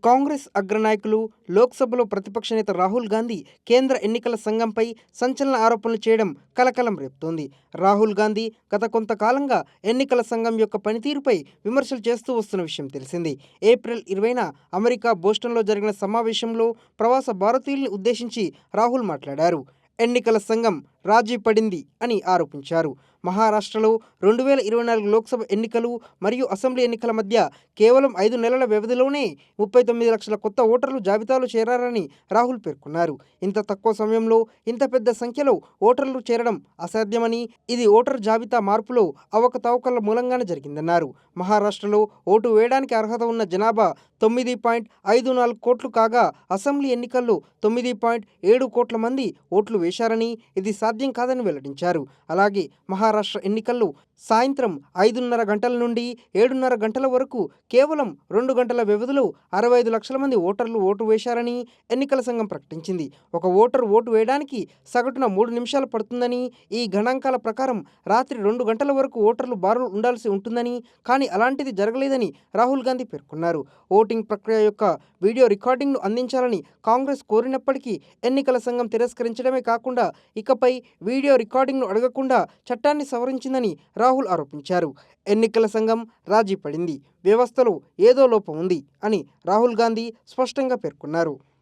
కాంగ్రెస్ అగ్రనాయకులు, లోక్సభలో ప్రతిపక్ష నేత రాహుల్ గాంధీ కేంద్ర ఎన్నికల సంఘంపై సంచలన ఆరోపణలు చేయడం కలకలం రేపుతోంది. రాహుల్ గాంధీ గత కొంతకాలంగా ఎన్నికల సంఘం యొక్క పనితీరుపై విమర్శలు చేస్తూ వస్తున్న విషయం తెలిసిందే. ఏప్రిల్ 20న అమెరికా బోస్టన్లో జరిగిన సమావేశంలో ప్రవాస భారతీయుల్ని ఉద్దేశించి రాహుల్ మాట్లాడారు. ఎన్నికల సంఘం రాజీ పడింది అని ఆరోపించారు. మహారాష్ట్రలో 2024 లోక్సభ ఎన్నికలు మరియు అసెంబ్లీ ఎన్నికల మధ్య కేవలం 5 నెలల వ్యవధిలోనే 39 లక్షల కొత్త ఓటర్లు జాబితాలో చేరారని రాహుల్ పేర్కొన్నారు. ఇంత తక్కువ సమయంలో ఇంత పెద్ద సంఖ్యలో ఓటర్లు చేరడం అసాధ్యమని, ఇది ఓటర్ జాబితా మార్పులో అవకతవకల మూలంగానే జరిగిందన్నారు. మహారాష్ట్రలో ఓటు వేయడానికి అర్హత ఉన్న జనాభా 9.54 కోట్లు కాగా అసెంబ్లీ ఎన్నికల్లో 9.7 కోట్ల మంది ఓట్లు వేశారని, ఇది సాధ్యం కాదని వెల్లడించారు. అలాగే మహారాష్ట్ర ఎన్నికల్లో సాయంత్రం 5:30 గంటల నుండి 7:30 గంటల వరకు కేవలం 2 గంటల వ్యవధిలో 65 లక్షల మంది ఓటర్లు ఓటు వేశారని ఎన్నికల సంఘం ప్రకటించింది. ఒక ఓటరు ఓటు వేయడానికి సగటున 3 నిమిషాలు పడుతుందని, ఈ గణాంకాల ప్రకారం రాత్రి 2 గంటల వరకు ఓటర్లు బారులు ఉండాల్సి ఉంటుందని, కానీ అలాంటిది జరగలేదని రాహుల్ గాంధీ పేర్కొన్నారు. ఓటింగ్ ప్రక్రియ యొక్క వీడియో రికార్డింగ్ను అందించాలని కాంగ్రెస్ కోరినప్పటికీ ఎన్నికల సంఘం తిరస్కరించడమే కాకుండా ఇకపై వీడియో రికార్డింగ్ను అడగకుండా చట్టాన్ని సవరించిందని రాహుల్ ఆరోపించారు. ఎన్నికల సంఘం రాజీ పడింది, వ్యవస్థలో ఏదో లోపం ఉంది అని రాహుల్ గాంధీ స్పష్టంగా పేర్కొన్నారు.